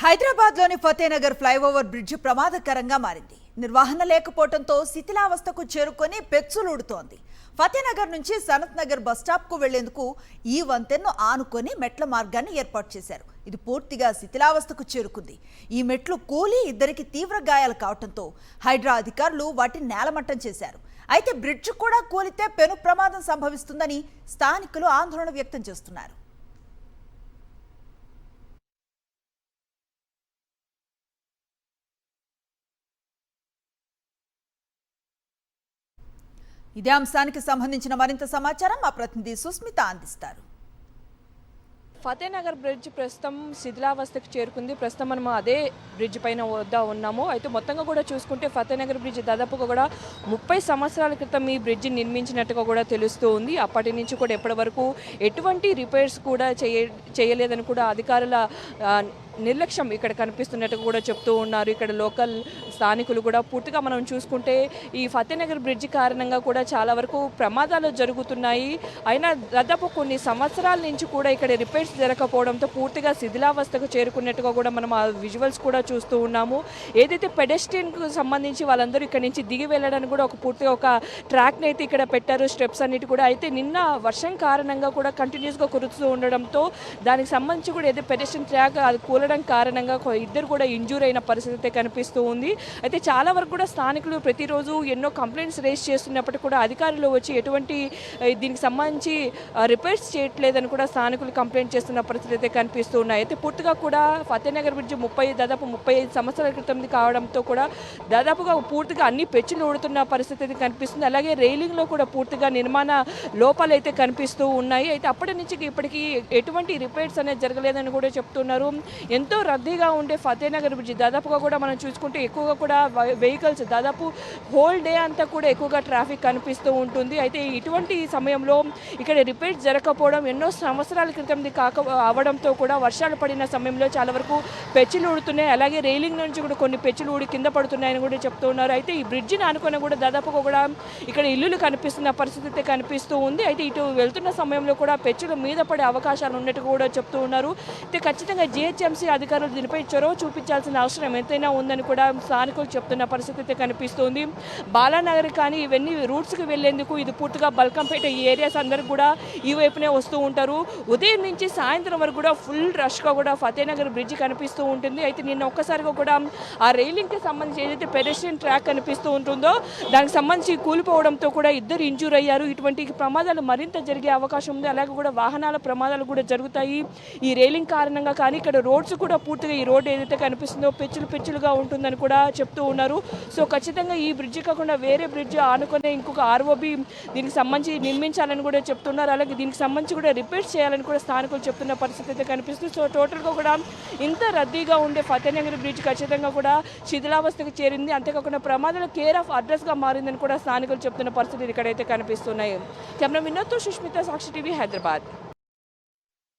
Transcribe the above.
హైదరాబాద్లోని Fatehnagar flyover bridge ప్రమాదకరంగా మారింది. నిర్వహణ లేకపోవడంతో శిథిలావస్థకు చేరుకొని పెచ్చులూడుతోంది. ఫతేనగర్ నుంచి సనత్ నగర్ బస్టాప్కు వెళ్లేందుకు ఈ వంతెన్ను ఆనుకొని మెట్ల మార్గాన్ని ఏర్పాటు చేశారు. ఇది పూర్తిగా శిథిలావస్థకు చేరుకుంది. ఈ మెట్లు కూలి ఇద్దరికి తీవ్ర గాయాలు కావడంతో హైడ్రా అధికారులు వాటిని నేలమట్టం చేశారు. అయితే బ్రిడ్జ్ కూడా కూలితే పెను ప్రమాదం సంభవిస్తుందని స్థానికులు ఆందోళన వ్యక్తం చేస్తున్నారు. ఇదే అంశానికి సంబంధించిన మరింత సమాచారం మా ప్రతినిధి సుస్మిత అందిస్తారు. ఫతేనగర్ బ్రిడ్జ్ ప్రస్తుతం శిథిలావస్థకు చేరుకుంది. ప్రస్తుతం మనం అదే బ్రిడ్జ్ పైన వద్ద ఉన్నాము. అయితే మొత్తంగా కూడా చూసుకుంటే ఫతేనగర్ బ్రిడ్జ్ దాదాపుగా కూడా 30 సంవత్సరాల క్రితం ఈ బ్రిడ్జ్ నిర్మించినట్టుగా కూడా తెలుస్తూ ఉంది. అప్పటి నుంచి కూడా ఎప్పటి వరకు ఎటువంటి రిపేర్స్ కూడా చేయలేదని కూడా అధికారుల నిర్లక్ష్యం ఇక్కడ కనిపిస్తున్నట్టుగా కూడా చెప్తూ ఉన్నారు. ఇక్కడ లోకల్ స్థానికులు కూడా పూర్తిగా మనం చూసుకుంటే ఈ ఫతేనగర్ బ్రిడ్జ్ కారణంగా కూడా చాలా వరకు ప్రమాదాలు జరుగుతున్నాయి. అయినా దాదాపు కొన్ని సంవత్సరాల నుంచి కూడా ఇక్కడ రిపేర్స్ జరగకపోవడంతో పూర్తిగా శిథిలావస్థకు చేరుకున్నట్టుగా కూడా మనం ఆ విజువల్స్ కూడా చూస్తూ ఉన్నాము. ఏదైతే పెడెస్ట్రియన్కు సంబంధించి వాళ్ళందరూ ఇక్కడ నుంచి దిగి వెళ్ళడానికి కూడా పూర్తిగా ఒక ట్రాక్ని అయితే ఇక్కడ పెట్టారు, స్టెప్స్ అన్నిటి కూడా. అయితే నిన్న వర్షం కారణంగా కూడా కంటిన్యూస్గా కురుస్తూ ఉండడంతో దానికి సంబంధించి కూడా ఏదైతే పెడెస్ట్రియన్ ట్రాక్ అది కూలడం కారణంగా ఇద్దరు కూడా ఇంజూర్ అయిన పరిస్థితి కనిపిస్తూ ఉంది. అయితే చాలా వరకు కూడా స్థానికులు ప్రతిరోజు ఎన్నో కంప్లైంట్స్ రేస్ చేస్తున్నప్పటికీ కూడా అధికారులు వచ్చి ఎటువంటి దీనికి సంబంధించి రిపేర్స్ చేయట్లేదని కూడా స్థానికులు కంప్లైంట్ చేస్తున్న పరిస్థితి అయితే కనిపిస్తూ ఉన్నాయి. అయితే పూర్తిగా కూడా ఫతేనగర్ బ్రిడ్జ్ దాదాపు 35 సంవత్సరాల క్రితం కావడంతో కూడా దాదాపుగా పూర్తిగా అన్ని పెచ్చులు ఊడుతున్న పరిస్థితి అయితే కనిపిస్తుంది. అలాగే రైలింగ్లో కూడా పూర్తిగా నిర్మాణ లోపాలు అయితే కనిపిస్తూ ఉన్నాయి. అయితే అప్పటి నుంచి ఇప్పటికీ ఎటువంటి రిపేర్స్ అనేది జరగలేదని కూడా చెప్తున్నారు. ఎంతో రద్దీగా ఉండే ఫతేనగర్ బ్రిడ్జ్ దాదాపుగా కూడా మనం చూసుకుంటే ఎక్కువగా కూడా వెహికల్స్ దాదాపు హోల్ డే అంతా కూడా ఎక్కువగా ట్రాఫిక్ కనిపిస్తూ ఉంటుంది. అయితే ఇటువంటి సమయంలో ఇక్కడ రిపేర్స్ జరగకపోవడం ఎన్నో సంవత్సరాల క్రితం అవడంతో కూడా వర్షాలు పడిన సమయంలో చాలా వరకు పెచ్చులు ఊడుతున్నాయి. అలాగే రైలింగ్ నుంచి కూడా కొన్ని పెచ్చులు ఊడి కింద పడుతున్నాయని కూడా చెప్తున్నారు. అయితే ఈ బ్రిడ్జిని అనుకుని కూడా దాదాపుగా కూడా ఇక్కడ ఇల్లులు కనిపిస్తున్న పరిస్థితి కనిపిస్తూ ఉంది. అయితే ఇటు వెళ్తున్న సమయంలో కూడా పెచ్చులు మీద పడే అవకాశాలు ఉన్నట్టు కూడా చెప్తూ ఉన్నారు. అయితే ఖచ్చితంగా జిహెచ్ఎంసీ అధికారులు దీనిపై చొరవ చూపించాల్సిన అవసరం ఎంతైనా ఉందని కూడా స్థానికులు చెప్తున్న పరిస్థితి కనిపిస్తుంది. బాలానగర్ కానీ ఇవన్నీ రూట్స్కి వెళ్లేందుకు ఇది పూర్తిగా బల్కంపేట ఈ ఏరియాస్ అందరికి కూడా ఈ వైపునే వస్తూ ఉంటారు. ఉదయం నుంచి సాయంత్రం వరకు కూడా ఫుల్ రష్గా కూడా ఫతేనగర్ బ్రిడ్జ్ కనిపిస్తూ ఉంటుంది. అయితే నిన్న ఒక్కసారిగా కూడా ఆ రైలింగ్కి సంబంధించి ఏదైతే పెడెస్ట్రియన్ ట్రాక్ కనిపిస్తూ ఉంటుందో దానికి సంబంధించి కూలిపోవడంతో కూడా ఇద్దరు ఇంజూర్ అయ్యారు. ఇటువంటి ప్రమాదాలు మరింత జరిగే అవకాశం ఉంది. అలాగే కూడా వాహనాల ప్రమాదాలు కూడా జరుగుతాయి ఈ రైలింగ్ కారణంగా. కానీ ఇక్కడ రోడ్స్ కూడా పూర్తిగా ఈ రోడ్ ఏదైతే కనిపిస్తుందో పెచ్చులుగా ఉంటుందని కూడా చెప్తూ ఉన్నారు. సో ఖచ్చితంగా ఈ బ్రిడ్జ్ కాకుండా వేరే బ్రిడ్జ్ ఆనుకునే ఇంకొక ఆర్ఓబి దీనికి సంబంధించి నిర్మించాలని కూడా చెప్తున్నారు. అలాగే దీనికి సంబంధించి కూడా రిపేర్స్ చేయాలని కూడా స్థానికులు చెప్తున్న పరిస్థితి అయితే కనిపిస్తుంది. సో టోటల్గా కూడా ఇంత రద్దీగా ఉండే ఫతేనగర్ బ్రిడ్జ్ ఖచ్చితంగా కూడా శిథిలావస్థకు చేరింది. అంతేకాకుండా ప్రమాదాల కేర్ ఆఫ్ అడ్రస్గా మారిందని కూడా స్థానికులు చెప్తున్న పరిస్థితి ఇక్కడైతే కనిపిస్తున్నాయి. కెమెరా వినోద్తో సుష్మిత, సాక్షి టీవీ, హైదరాబాద్.